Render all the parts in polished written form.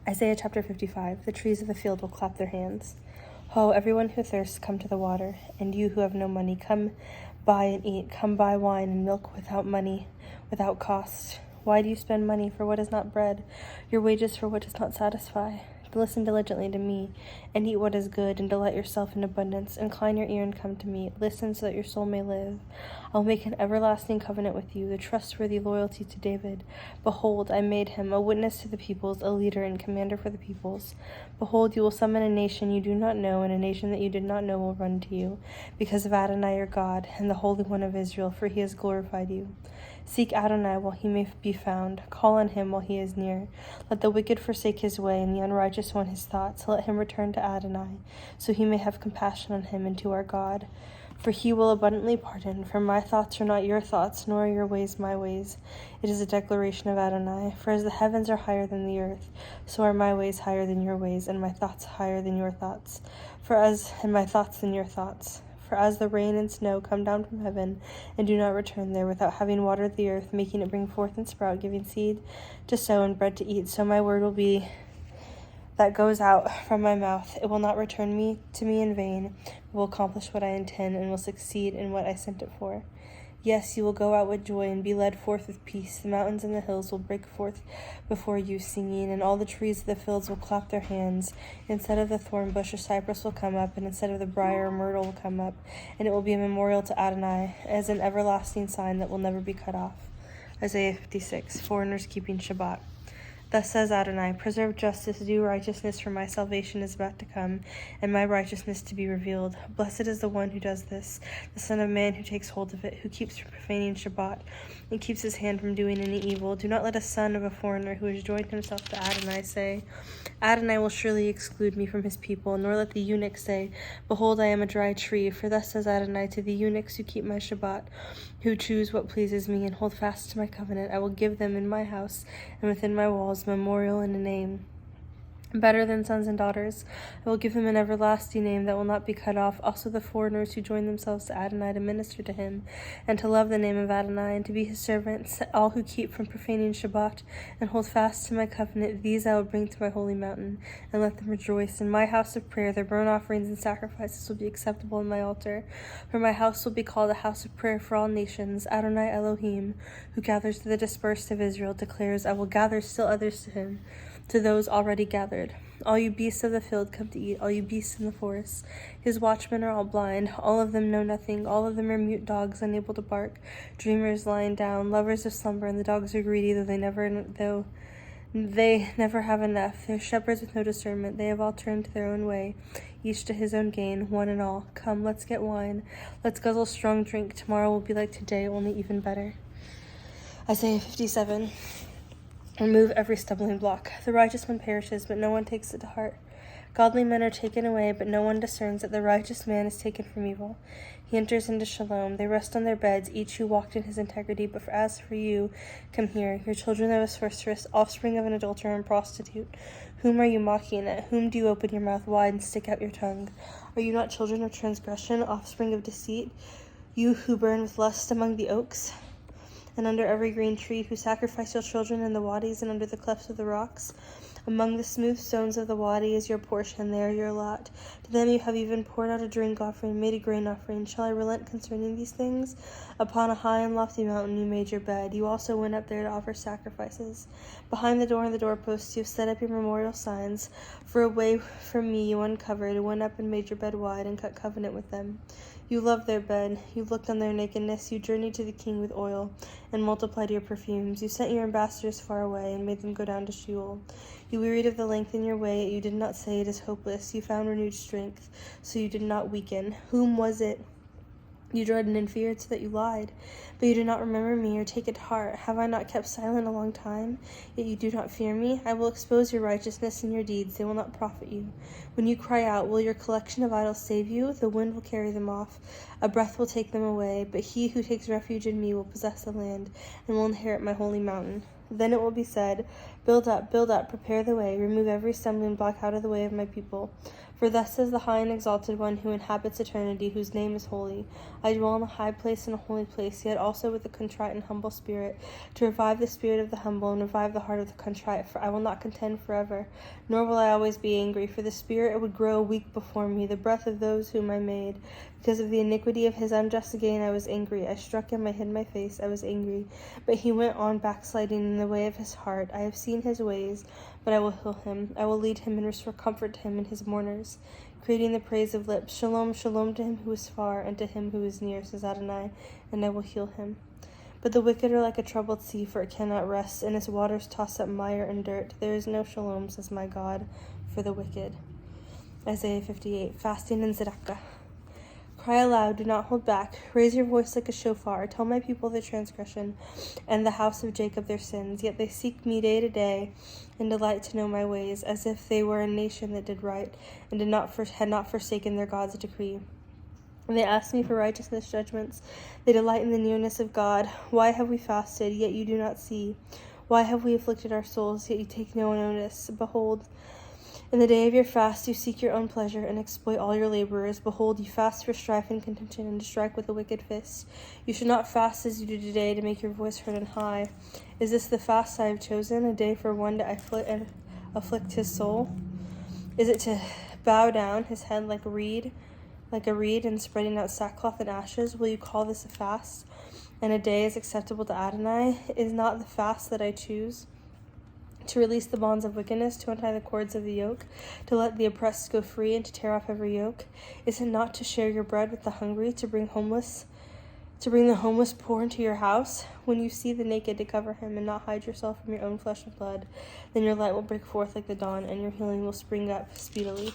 Isaiah chapter 55. The trees of the field will clap their hands. Ho, everyone who thirsts, come to the water, and you who have no money, come buy and eat. Come buy wine and milk without money, without cost. Why do you spend money for what is not bread, your wages for what does not satisfy? Listen diligently to me, and eat what is good, and delight yourself in abundance. Incline your ear and come to me. Listen so that your soul may live. I will make an everlasting covenant with you, the trustworthy loyalty to David. Behold, I made him a witness to the peoples, a leader and commander for the peoples. Behold, you will summon a nation you do not know, and a nation that you did not know will run to you, because of Adonai your God, and the Holy One of Israel, for he has glorified you. Seek Adonai while he may be found. Call on him while he is near. Let the wicked forsake his way, and the unrighteous one his thoughts. Let him return to Adonai, so he may have compassion on him and to our God. For he will abundantly pardon. For my thoughts are not your thoughts, nor are your ways my ways. It is a declaration of Adonai. For as the heavens are higher than the earth, so are my ways higher than your ways, and my thoughts higher than your thoughts. And my thoughts than your thoughts. For as the rain and snow come down from heaven, and do not return there without having watered the earth, making it bring forth and sprout, giving seed to sow and bread to eat, so my word will be that goes out from my mouth. It will not return to me in vain, but will accomplish what I intend, and will succeed in what I sent it for. Yes, you will go out with joy and be led forth with peace. The mountains and the hills will break forth before you singing, and all the trees of the fields will clap their hands. Instead of the thorn bush, a cypress will come up, and instead of the briar, a myrtle will come up, and it will be a memorial to Adonai, as an everlasting sign that will never be cut off. Isaiah 56. Foreigners keeping Shabbat. Thus says Adonai, preserve justice, do righteousness, for my salvation is about to come, and my righteousness to be revealed. Blessed is the one who does this, the Son of Man who takes hold of it, who keeps from profaning Shabbat, and keeps his hand from doing any evil. Do not let a son of a foreigner who has joined himself to Adonai say, Adonai will surely exclude me from his people, nor let the eunuch say, behold, I am a dry tree. For thus says Adonai to the eunuchs who keep my Shabbat, who choose what pleases me, and hold fast to my covenant. I will give them in my house and within my walls memorial and a name better than sons and daughters. I will give them an everlasting name that will not be cut off. Also the foreigners who join themselves to Adonai to minister to him, and to love the name of Adonai, and to be his servants, all who keep from profaning Shabbat, and hold fast to my covenant, these I will bring to my holy mountain, and let them rejoice. In my house of prayer, their burnt offerings and sacrifices will be acceptable in my altar. For my house will be called a house of prayer for all nations. Adonai Elohim, who gathers the dispersed of Israel, declares, I will gather still others to him, to those already gathered. All you beasts of the field come to eat, all you beasts in the forest. His watchmen are all blind, all of them know nothing, all of them are mute dogs, unable to bark, dreamers lying down, lovers of slumber, and the dogs are greedy, though they never have enough. They're shepherds with no discernment, they have all turned to their own way, each to his own gain, one and all. Come, let's get wine, let's guzzle strong drink, tomorrow will be like today, only even better. Isaiah 57. Remove every stumbling block. The righteous one perishes, but no one takes it to heart. Godly men are taken away, but no one discerns that the righteous man is taken from evil. He enters into shalom. They rest on their beds, each who walked in his integrity. But as for you, come here, your children of a sorceress, offspring of an adulterer and prostitute. Whom are you mocking? At whom do you open your mouth wide and stick out your tongue? Are you not children of transgression, offspring of deceit? You who burn with lust among the oaks, and under every green tree, who sacrifice your children in the wadis and under the clefts of the rocks. Among the smooth stones of the wadi is your portion, there your lot. To them you have even poured out a drink offering, made a grain offering. Shall I relent concerning these things? Upon a high and lofty mountain you made your bed. You also went up there to offer sacrifices. Behind the door and the doorposts you have set up your memorial signs. For away from me you uncovered, went up and made your bed wide, and cut covenant with them. You loved their bed, you looked on their nakedness, you journeyed to the king with oil, and multiplied your perfumes. You sent your ambassadors far away, and made them go down to Sheol. You wearied of the length in your way, you did not say it is hopeless. You found renewed strength, so you did not weaken. Whom was it you dreaded and feared, so that you lied? But you did not remember me or take it to heart. Have I not kept silent a long time? Yet you do not fear me? I will expose your righteousness and your deeds. They will not profit you. When you cry out, will your collection of idols save you? The wind will carry them off. A breath will take them away. But he who takes refuge in me will possess the land and will inherit my holy mountain. Then it will be said, Build up, prepare the way, remove every stumbling block out of the way of my people. For thus says the high and exalted one who inhabits eternity, whose name is holy. I dwell in a high place and a holy place, yet also with a contrite and humble spirit, to revive the spirit of the humble and revive the heart of the contrite. For I will not contend forever, nor will I always be angry, for the spirit would grow weak before me, the breath of those whom I made. Because of the iniquity of his unjust gain I was angry. I struck him, I hid my face, I was angry. But he went on backsliding in the way of his heart. I have seen his ways, but I will heal him. I will lead him and restore comfort to him and his mourners, creating the praise of lips. Shalom, shalom to him who is far, and to him who is near, says Adonai, and I will heal him. But the wicked are like a troubled sea, for it cannot rest, and its waters toss up mire and dirt. There is no shalom, says my God, for the wicked. Isaiah 58, fasting in Zedekah. Cry aloud, do not hold back. Raise your voice like a shofar. Tell my people their transgression, and the house of Jacob their sins. Yet they seek me day to day, and delight to know my ways, as if they were a nation that did right, and had not forsaken their God's decree. And they ask me for righteousness judgments. They delight in the nearness of God. Why have we fasted, yet you do not see? Why have we afflicted our souls, yet you take no notice? Behold, in the day of your fast you seek your own pleasure and exploit all your laborers. Behold, you fast for strife and contention, and to strike with a wicked fist. You should not fast as you do today, to make your voice heard on high. Is this the fast I have chosen, a day for one to afflict his soul? Is it to bow down his head like a reed, and spreading out sackcloth and ashes? Will you call this a fast, and a day is acceptable to Adonai? Is not the fast that I choose to release the bonds of wickedness, to untie the cords of the yoke, to let the oppressed go free, and to tear off every yoke? Is it not to share your bread with the hungry, to bring the homeless poor into your house? When you see the naked, to cover him, and not hide yourself from your own flesh and blood, then your light will break forth like the dawn, and your healing will spring up speedily.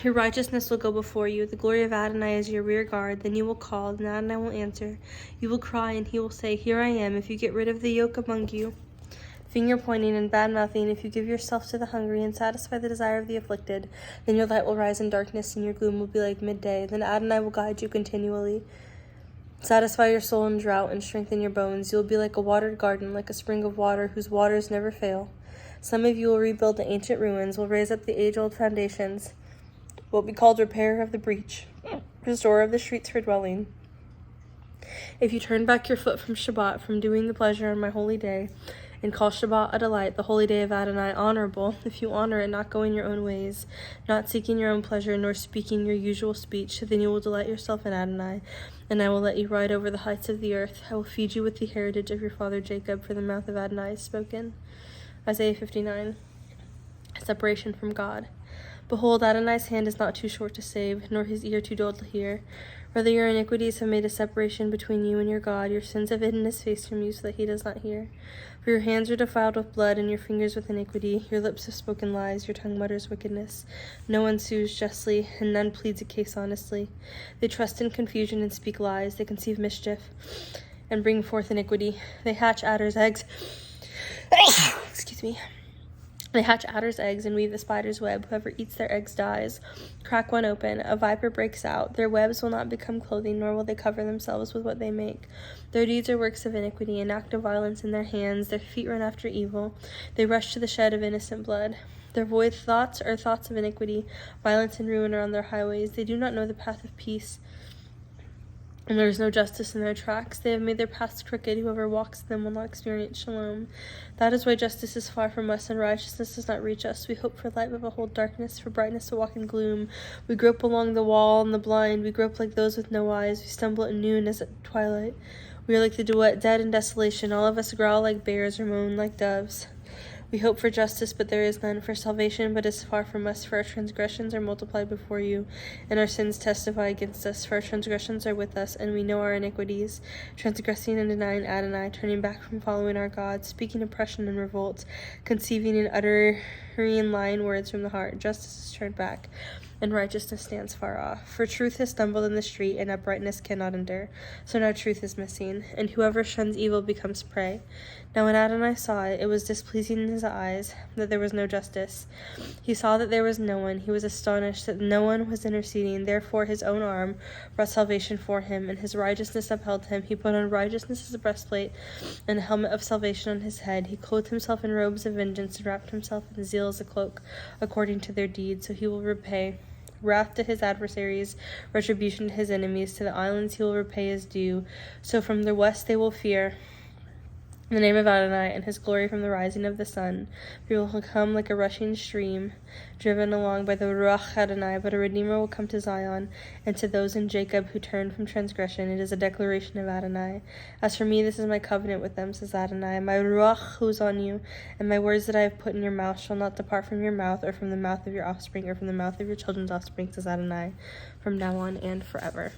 Your righteousness will go before you. The glory of Adonai is your rear guard. Then you will call, and Adonai will answer. You will cry, and he will say, Here I am. If you get rid of the yoke among you, finger-pointing and bad-mouthing, if you give yourself to the hungry and satisfy the desire of the afflicted, then your light will rise in darkness, and your gloom will be like midday. Then Adonai will guide you continually, satisfy your soul in drought, and strengthen your bones. You will be like a watered garden, like a spring of water whose waters never fail. Some of you will rebuild the ancient ruins, will raise up the age-old foundations, will be called repairer of the breach, restorer of the streets for dwelling. If you turn back your foot from Shabbat, from doing the pleasure on my holy day, and call Shabbat a delight, the holy day of Adonai, honorable, if you honor it, not going your own ways, not seeking your own pleasure, nor speaking your usual speech, then you will delight yourself in Adonai, and I will let you ride over the heights of the earth. I will feed you with the heritage of your father Jacob, for the mouth of Adonai is spoken. Isaiah 59, separation from God. Behold, Adonai's hand is not too short to save, nor his ear too dull to hear. Rather, your iniquities have made a separation between you and your God. Your sins have hidden his face from you, so that he does not hear. For your hands are defiled with blood, and your fingers with iniquity. Your lips have spoken lies, your tongue mutters wickedness. No one sues justly, and none pleads a case honestly. They trust in confusion and speak lies. They conceive mischief and bring forth iniquity. They hatch adder's eggs. Excuse me. They hatch adder's eggs and weave the spider's web. Whoever eats their eggs dies. Crack one open, a viper breaks out. Their webs will not become clothing, nor will they cover themselves with what they make. Their deeds are works of iniquity, an act of violence in their hands. Their feet run after evil. They rush to the shed of innocent blood. Their void thoughts are thoughts of iniquity. Violence and ruin are on their highways. They do not know the path of peace, and there is no justice in their tracks. They have made their paths crooked. Whoever walks in them will not experience shalom. That is why justice is far from us, and righteousness does not reach us. We hope for light, but behold darkness, for brightness to walk in gloom. We grope along the wall and the blind. We grope like those with no eyes. We stumble at noon as at twilight. We are like the dead in desolation. All of us growl like bears or moan like doves. We hope for justice, but there is none, for salvation, but is far from us. For our transgressions are multiplied before you, and our sins testify against us. For our transgressions are with us, and we know our iniquities, transgressing and denying Adonai, turning back from following our God, speaking oppression and revolt, conceiving and uttering lying words from the heart. Justice is turned back. and righteousness stands far off. For truth has stumbled in the street, and uprightness cannot endure. So now truth is missing, and whoever shuns evil becomes prey. Now when Adonai saw it, it was displeasing in his eyes that there was no justice. He saw that there was no one. He was astonished that no one was interceding. Therefore his own arm brought salvation for him, and his righteousness upheld him. He put on righteousness as a breastplate, and a helmet of salvation on his head. He clothed himself in robes of vengeance, and wrapped himself in zeal as a cloak, according to their deeds. So he will repay wrath to his adversaries, retribution to his enemies. To the islands he will repay his due. So from the west they will fear the name of Adonai, and his glory from the rising of the sun. People will come like a rushing stream, driven along by the Ruach Adonai. But a Redeemer will come to Zion, and to those in Jacob who turn from transgression. It is a declaration of Adonai. As for me, this is my covenant with them, says Adonai. My Ruach who is on you, and my words that I have put in your mouth shall not depart from your mouth, or from the mouth of your offspring, or from the mouth of your children's offspring, says Adonai, from now on and forever.